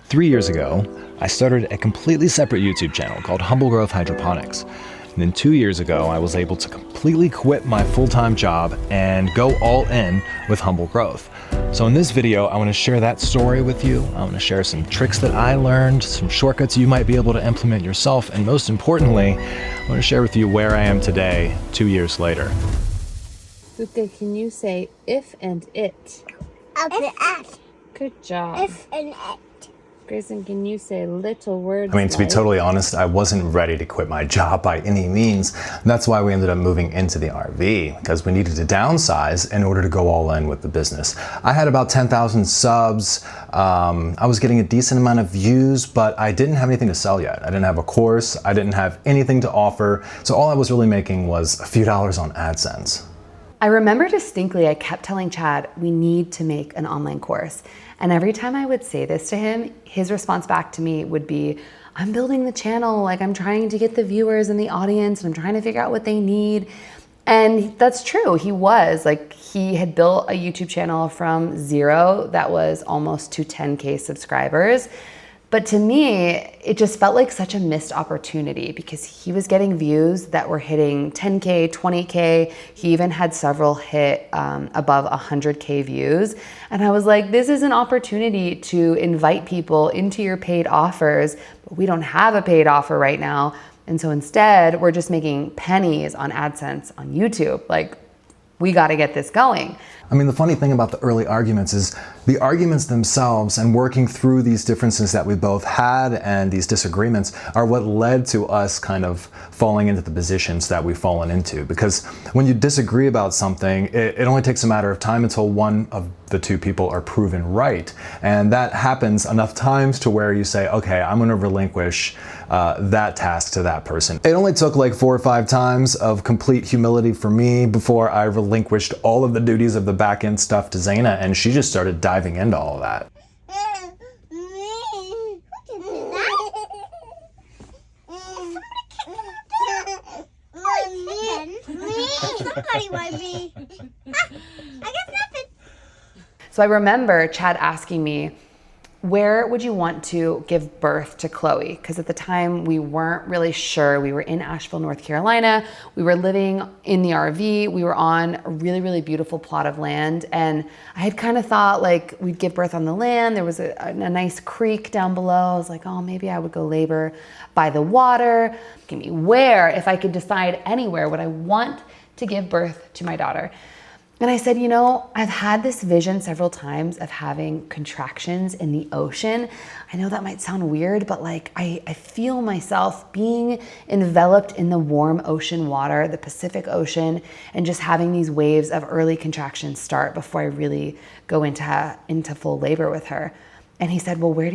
3 years ago, I started a completely separate YouTube channel called Humble Growth Hydroponics. And then 2 years ago, I was able to completely quit my full-time job and go all in with Humble Growth. So in this video, I want to share that story with you. I want to share some tricks that I learned, some shortcuts you might be able to implement yourself, and most importantly, I want to share with you where I am today, 2 years later. Luca, can you say if and it? If. Good job. If and it. Grayson, can you say little words? I mean, to be totally honest, I wasn't ready to quit my job by any means. That's why we ended up moving into the RV, because we needed to downsize in order to go all in with the business. I had about 10,000 subs. I was getting a decent amount of views, but I didn't have anything to sell yet. I didn't have a course. I didn't have anything to offer. So all I was really making was a few dollars on AdSense. I remember distinctly I kept telling Chad, we need to make an online course. And every time I would say this to him, his response back to me would be, I'm building the channel, like I'm trying to get the viewers and the audience, and I'm trying to figure out what they need. And that's true, he was. Like, he had built a YouTube channel from 0 that was almost to 10K subscribers. But to me, it just felt like such a missed opportunity because he was getting views that were hitting 10K, 20K. He even had several hit above 100K views. And I was like, this is an opportunity to invite people into your paid offers, but we don't have a paid offer right now. And so instead, we're just making pennies on AdSense on YouTube. Like, we got to get this going. I mean, the funny thing about the early arguments is the arguments themselves and working through these differences that we both had and these disagreements are what led to us kind of falling into the positions that we've fallen into. Because when you disagree about something, it only takes a matter of time until one of the two people are proven right. And that happens enough times to where you say, okay, I'm going to relinquish that task to that person. It only took like 4 or 5 times of complete humility for me before I relinquished all of the duties of the back end stuff to Zaina, and she just started diving into all of that. Somebody want me. I guess nothing. So I remember Chad asking me, where would you want to give birth to Chloe? Because at the time we weren't really sure. We were in Asheville, North Carolina. We were living in the RV. We were on a really, really beautiful plot of land. And I had kind of thought like we'd give birth on the land. There was a nice creek down below. I was like, oh, maybe I would go labor by the water. Give me where, if I could decide anywhere, would I want to give birth to my daughter? And I said, you know, I've had this vision several times of having contractions in the ocean. I know that might sound weird, but like I feel myself being enveloped in the warm ocean water, the Pacific Ocean, and just having these waves of early contractions start before I really go into full labor with her. And he said, well, where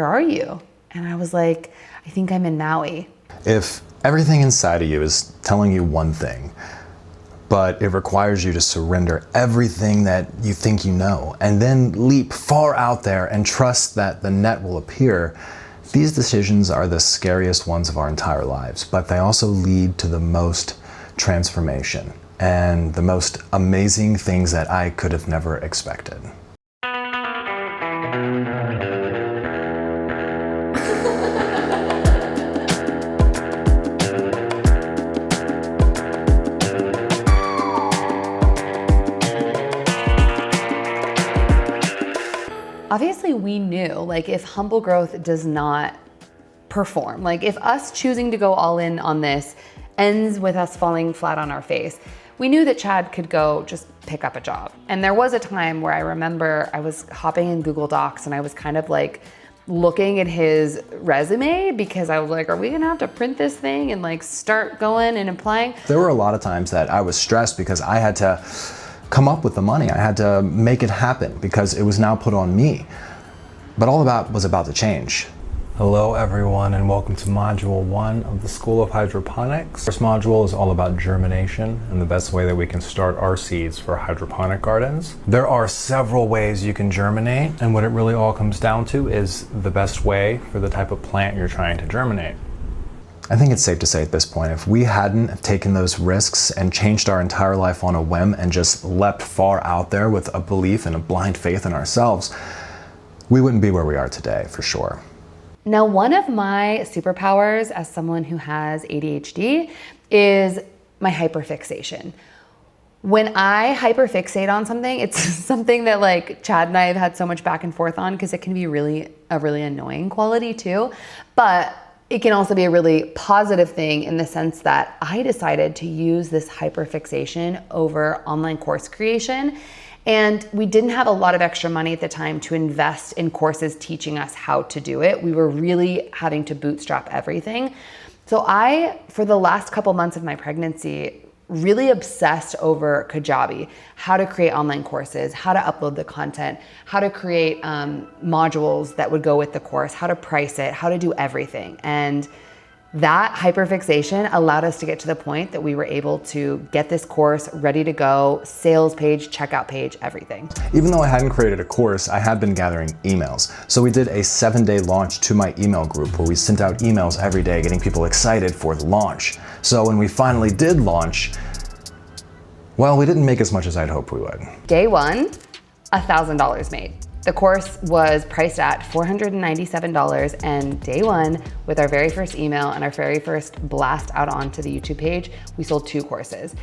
are you? And I was like, I think I'm in Maui. If everything inside of you is telling you one thing, but it requires you to surrender everything that you think you know and then leap far out there and trust that the net will appear. These decisions are the scariest ones of our entire lives, but they also lead to the most transformation and the most amazing things that I could have never expected. Obviously, we knew, like, if Humble Growth does not perform, like if us choosing to go all in on this ends with us falling flat on our face, we knew that Chad could go just pick up a job. And there was a time where I remember I was hopping in Google Docs and I was kind of like looking at his resume because I was like, are we gonna have to print this thing and like start going and applying? There were a lot of times that I was stressed because I had to come up with the money. I had to make it happen because it was now put on me. But all of that was about to change. Hello everyone, and welcome to Module 1 of the School of Hydroponics. First module is all about germination and the best way that we can start our seeds for hydroponic gardens. There are several ways you can germinate, and what it really all comes down to is the best way for the type of plant you're trying to germinate. I think it's safe to say at this point, if we hadn't taken those risks and changed our entire life on a whim and just leapt far out there with a belief and a blind faith in ourselves, we wouldn't be where we are today, for sure. Now, one of my superpowers as someone who has ADHD is my hyperfixation. When I hyperfixate on something, it's something that like Chad and I have had so much back and forth on because it can be a really annoying quality too. But it can also be a really positive thing in the sense that I decided to use this hyperfixation over online course creation. And we didn't have a lot of extra money at the time to invest in courses teaching us how to do it. We were really having to bootstrap everything. So I, for the last couple months of my pregnancy, really obsessed over Kajabi, how to create online courses, how to upload the content, how to create modules that would go with the course, how to price it, how to do everything. And that hyperfixation allowed us to get to the point that we were able to get this course ready to go, sales page, checkout page, everything. Even though I hadn't created a course, I had been gathering emails. So we did a 7-day launch to my email group where we sent out emails every day getting people excited for the launch. So when we finally did launch, well, we didn't make as much as I'd hoped we would. Day one, $1,000 made. The course was priced at $497, and day one, with our very first email and our very first blast out onto the YouTube page, we sold 2 courses.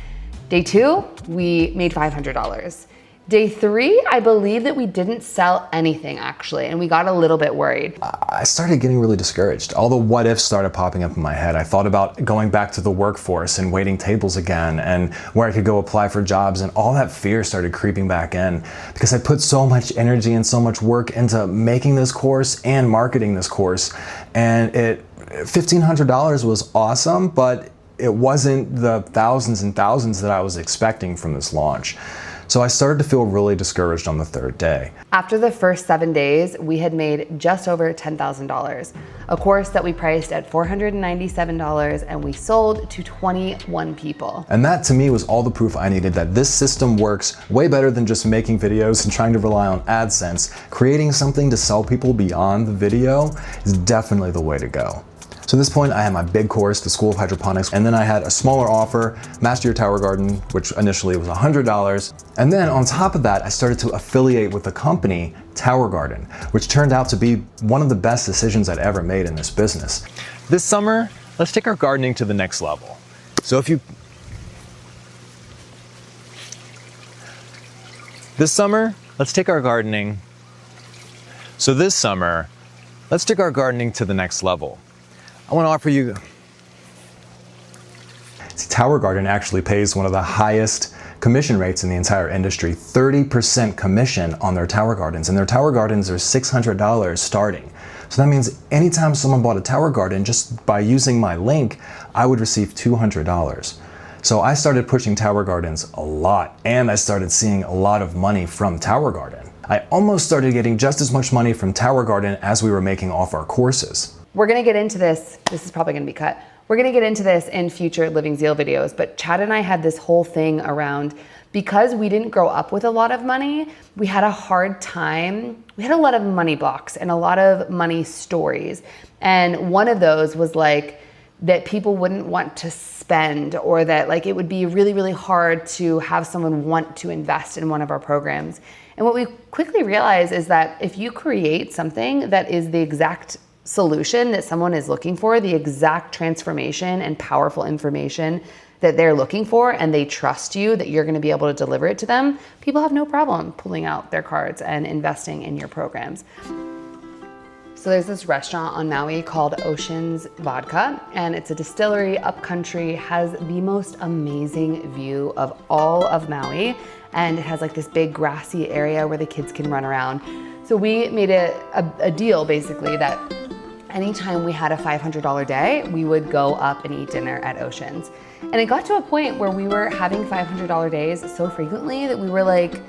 Day 2, we made $500. Day 3, I believe that we didn't sell anything actually, and we got a little bit worried. I started getting really discouraged. All the what ifs started popping up in my head. I thought about going back to the workforce and waiting tables again and where I could go apply for jobs, and all that fear started creeping back in because I put so much energy and so much work into making this course and marketing this course. And $1,500 was awesome, but it wasn't the thousands and thousands that I was expecting from this launch. So I started to feel really discouraged on the 3rd day. After the first 7 days, we had made just over $10,000, a course that we priced at $497, and we sold to 21 people. And that to me was all the proof I needed that this system works way better than just making videos and trying to rely on AdSense. Creating something to sell people beyond the video is definitely the way to go. So at this point, I had my big course, the School of Hydroponics, and then I had a smaller offer, Master Your Tower Garden, which initially was $100. And then on top of that, I started to affiliate with the company, Tower Garden, which turned out to be one of the best decisions I'd ever made in this business. This summer, let's take our gardening to the next level. This summer, let's take our gardening to the next level. I want to offer you... See, Tower Garden actually pays one of the highest commission rates in the entire industry, 30% commission on their tower gardens, and their tower gardens are $600 starting. So that means anytime someone bought a tower garden, just by using my link, I would receive $200. So I started pushing tower gardens a lot, and I started seeing a lot of money from Tower Garden. I almost started getting just as much money from Tower Garden as we were making off our courses. We're gonna get into this is probably gonna be cut. We're gonna get into this in future Living Zeal videos, but Chad and I had this whole thing around, because we didn't grow up with a lot of money, we had a hard time. We had a lot of money blocks and a lot of money stories. And one of those was like, that people wouldn't want to spend, or that like it would be really hard to have someone want to invest in one of our programs. And what we quickly realized is that if you create something that is the exact solution that someone is looking for, the exact transformation and powerful information that they're looking for, and they trust you that you're going to be able to deliver it to them, people have no problem pulling out their cards and investing in your programs. So there's this restaurant on Maui called Ocean's Vodka, and it's a distillery upcountry, has the most amazing view of all of Maui, and it has like this big grassy area where the kids can run around. So we made a deal basically that anytime we had a $500 day, we would go up and eat dinner at Ocean's. And it got to a point where we were having $500 days so frequently that we were like,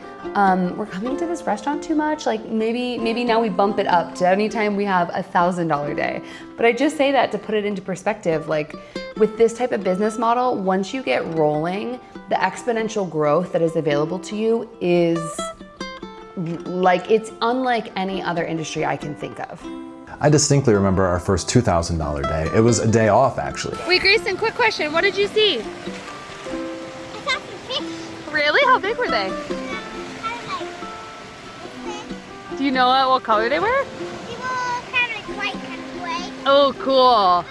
we're coming to this restaurant too much. Like maybe now we bump it up to anytime we have a $1,000 day. But I just say that to put it into perspective. Like with this type of business model, once you get rolling, the exponential growth that is available to you is like, it's unlike any other industry I can think of. I distinctly remember our first $2,000 day. It was a day off, actually. Wait, Grayson, quick question. What did you see? I saw some fish. Really? How big were they? Do you know what color they were? They were kind of like white kind of way. Oh, cool.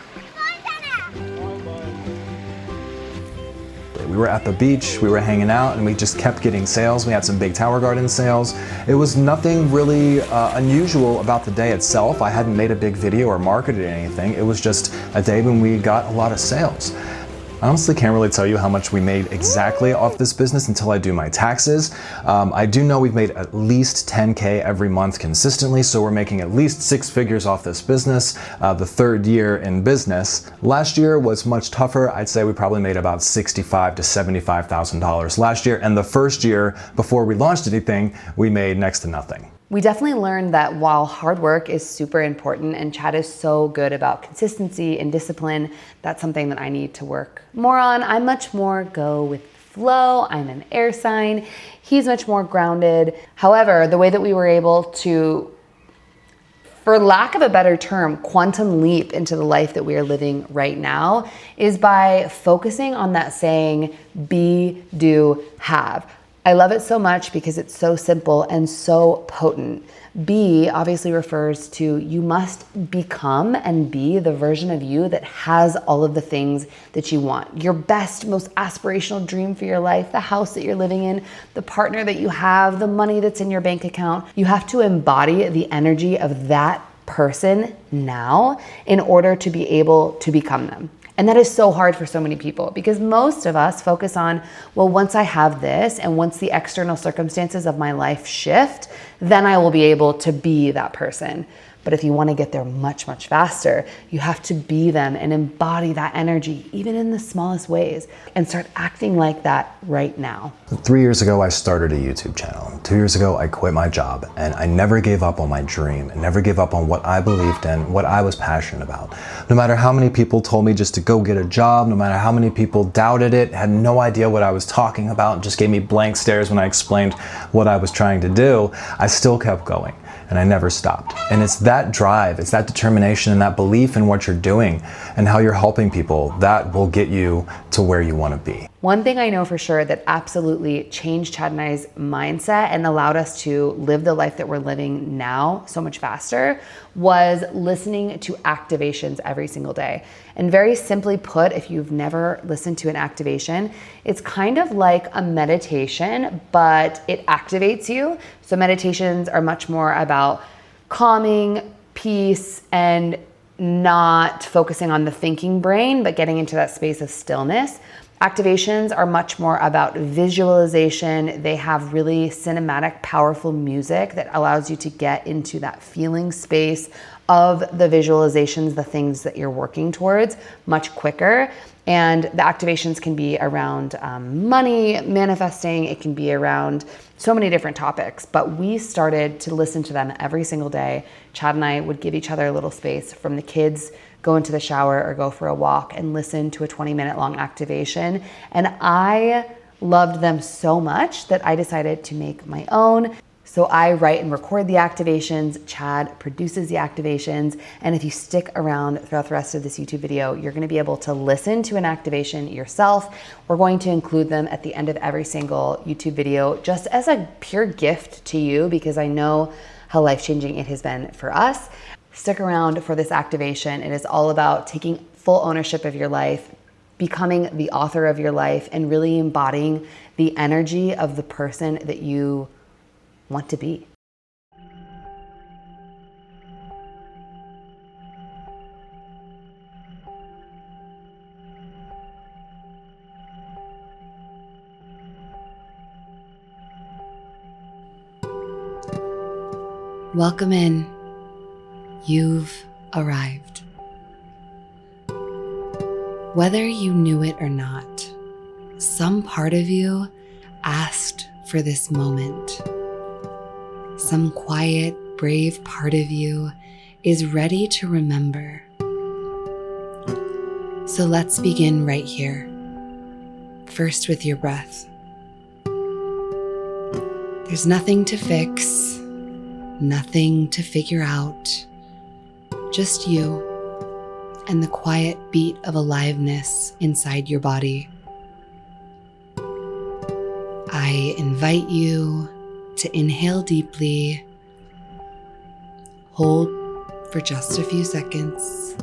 We were at the beach, we were hanging out, and we just kept getting sales. We had some big Tower Garden sales. It was nothing really unusual about the day itself. I hadn't made a big video or marketed anything. It was just a day when we got a lot of sales. I honestly can't really tell you how much we made exactly off this business until I do my taxes. I do know we've made at least 10K every month consistently, so we're making at least 6 figures off this business, the 3rd year in business. Last year was much tougher. I'd say we probably made about $65,000 to $75,000 last year, and the first year before we launched anything, we made next to nothing. We definitely learned that while hard work is super important and Chad is so good about consistency and discipline, that's something that I need to work more on. I'm much more go with flow. I'm an air sign. He's much more grounded. However, the way that we were able to, for lack of a better term, quantum leap into the life that we are living right now is by focusing on that saying, be, do, have. I love it so much because it's so simple and so potent. Be obviously refers to you must become and be the version of you that has all of the things that you want. Your best, most aspirational dream for your life, the house that you're living in, the partner that you have, the money that's in your bank account. You have to embody the energy of that person now in order to be able to become them. And that is so hard for so many people because most of us focus on, well, once I have this and once the external circumstances of my life shift, then I will be able to be that person. But if you want to get there much, much faster, you have to be them and embody that energy, even in the smallest ways, and start acting like that right now. 3 years ago, I started a YouTube channel. 2 years ago, I quit my job, and I never gave up on my dream, and never gave up on what I believed in, what I was passionate about. No matter how many people told me just to go get a job, no matter how many people doubted it, had no idea what I was talking about, and just gave me blank stares when I explained what I was trying to do, I still kept going. And I never stopped. And it's that drive, it's that determination and that belief in what you're doing and how you're helping people that will get you to where you want to be. One thing I know for sure that absolutely changed Chad and I's mindset and allowed us to live the life that we're living now so much faster was listening to activations every single day. And very simply put, if you've never listened to an activation, it's kind of like a meditation, but it activates you. So meditations are much more about calming, peace, and not focusing on the thinking brain, but getting into that space of stillness. Activations are much more about visualization. They have really cinematic, powerful music that allows you to get into that feeling space of the visualizations, the things that you're working towards much quicker. And the activations can be around money, manifesting. It can be around so many different topics, but we started to listen to them every single day. Chad and I would give each other a little space from the kids go into the shower or go for a walk and listen to a 20-minute long activation. And I loved them so much that I decided to make my own. So I write and record the activations, Chad produces the activations, and if you stick around throughout the rest of this YouTube video, you're gonna be able to listen to an activation yourself. We're going to include them at the end of every single YouTube video, just as a pure gift to you, because I know how life-changing it has been for us. Stick around for this activation. It is all about taking full ownership of your life, becoming the author of your life, and really embodying the energy of the person that you want to be. Welcome in. You've arrived. Whether you knew it or not, some part of you asked for this moment. Some quiet, brave part of you is ready to remember. So let's begin right here. First with your breath. There's nothing to fix, nothing to figure out, just you and the quiet beat of aliveness inside your body. I invite you to inhale deeply Hold for just a few seconds.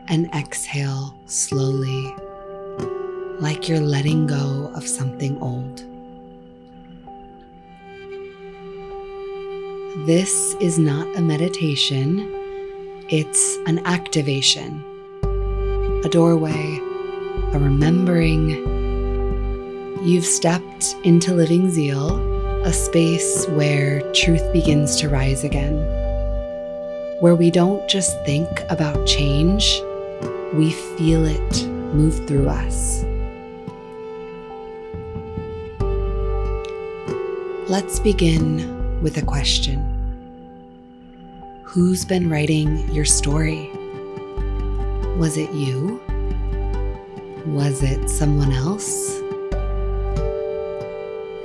And exhale slowly, like you're letting go of something old. This is not a meditation, it's an activation, a doorway, a remembering. You've stepped into living zeal, a space where truth begins to rise again, where we don't just think about change, we feel it move through us. Let's begin with a question. Who's been writing your story? Was it you? Was it someone else?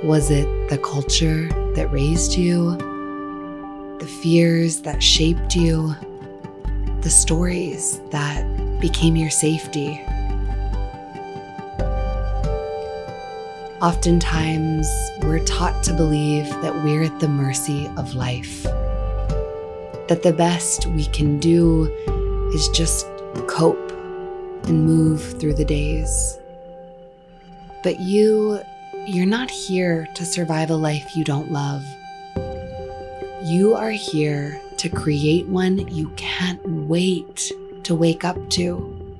Was it the culture that raised you? The fears that shaped you? The stories that became your safety? Oftentimes, we're taught to believe that we're at the mercy of life, that the best we can do is just cope and move through the days. But you're not here to survive a life you don't love. You are here to create one you can't wait to wake up to.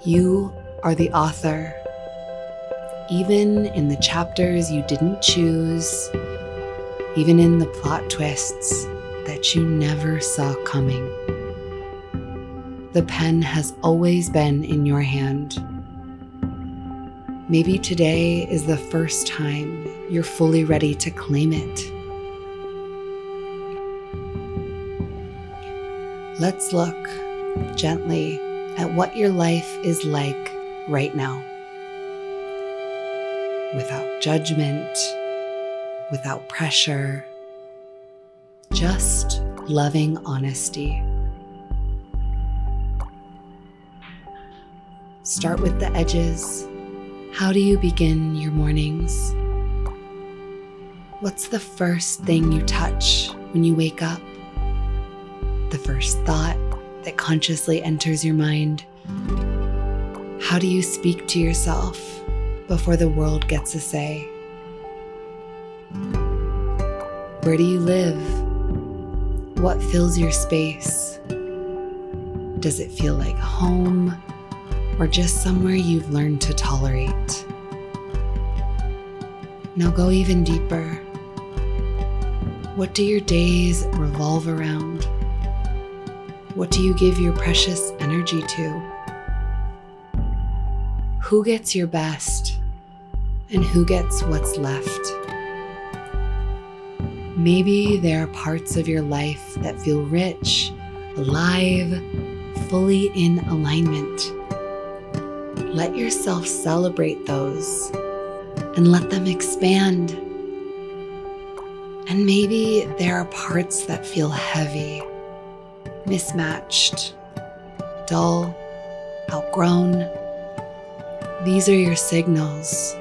You are the author. Even in the chapters you didn't choose, even in the plot twists that you never saw coming. The pen has always been in your hand. Maybe today is the first time you're fully ready to claim it. Let's look gently at what your life is like right now. Without judgment, without pressure, just loving honesty. Start with the edges. How do you begin your mornings? What's the first thing you touch when you wake up? The first thought that consciously enters your mind? How do you speak to yourself before the world gets a say? Where do you live? What fills your space? Does it feel like home or just somewhere you've learned to tolerate? Now go even deeper. What do your days revolve around? What do you give your precious energy to? Who gets your best and who gets what's left? Maybe there are parts of your life that feel rich, alive, fully in alignment. Let yourself celebrate those and let them expand. And maybe there are parts that feel heavy, mismatched, dull, outgrown. These are your signals.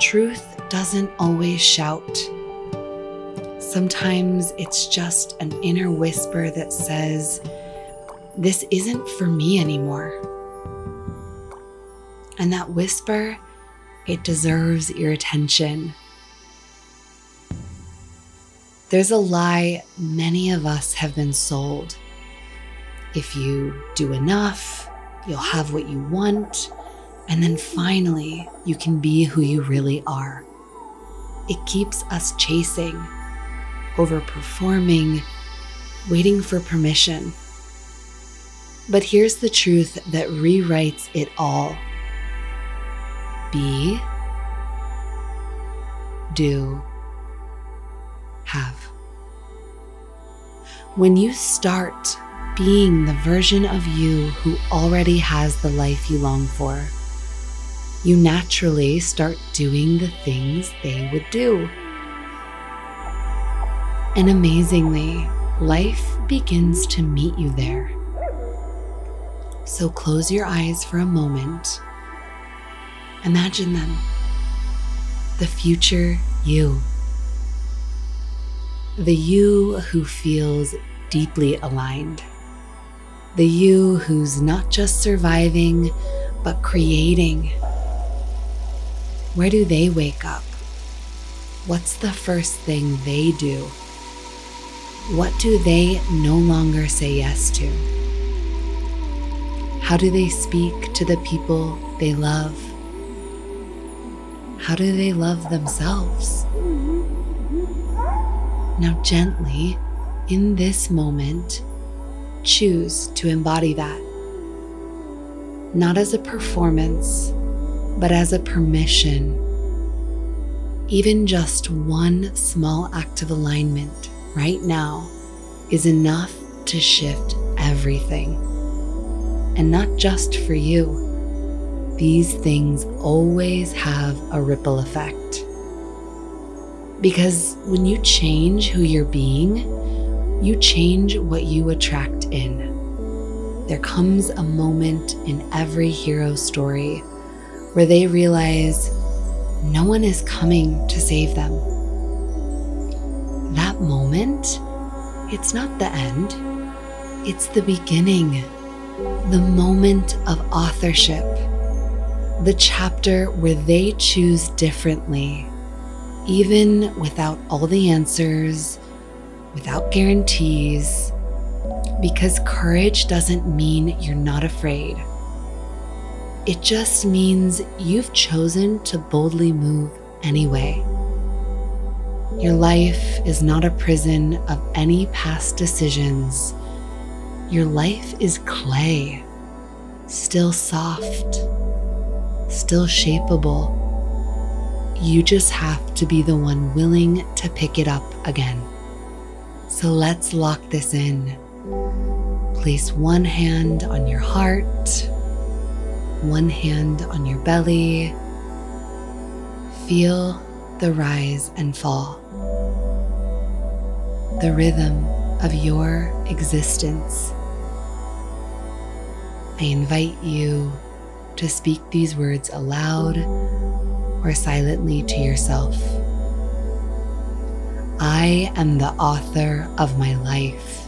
Truth doesn't always shout. Sometimes it's just an inner whisper that says, "This isn't for me anymore." And that whisper, it deserves your attention. There's a lie many of us have been sold. If you do enough, you'll have what you want, and then finally, you can be who you really are. It keeps us chasing, overperforming, waiting for permission. But here's the truth that rewrites it all. Be, do, have. When you start being the version of you who already has the life you long for, you naturally start doing the things they would do. And amazingly, life begins to meet you there. So close your eyes for a moment. Imagine them. The future you. The you who feels deeply aligned. The you who's not just surviving, but creating. Where do they wake up? What's the first thing they do? What do they no longer say yes to? How do they speak to the people they love? How do they love themselves? Now, gently, in this moment, choose to embody that. Not as a performance, but as a permission. Even just one small act of alignment right now is enough to shift everything. And not just for you. These things always have a ripple effect. Because when you change who you're being, you change what you attract in. There comes a moment in every hero story where they realize no one is coming to save them. That moment, it's not the end, it's the beginning, the moment of authorship, the chapter where they choose differently, even without all the answers, without guarantees, because courage doesn't mean you're not afraid. It just means you've chosen to boldly move anyway. Your life is not a prison of any past decisions. Your life is clay, still soft, still shapeable. You just have to be the one willing to pick it up again. So let's lock this in. Place one hand on your heart, one hand on your belly. Feel the rise and fall, the rhythm of your existence. I invite you to speak these words aloud or silently to yourself. I am the author of my life.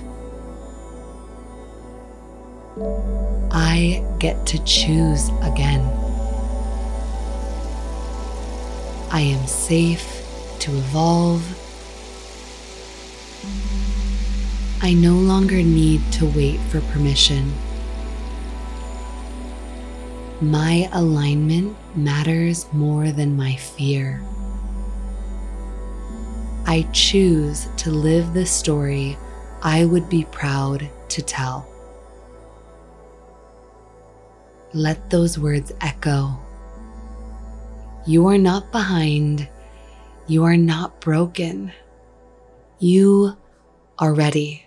I get to choose again. I am safe to evolve. I no longer need to wait for permission. My alignment matters more than my fear. I choose to live the story I would be proud to tell. Let those words echo. You are not behind. You are not broken. You are ready.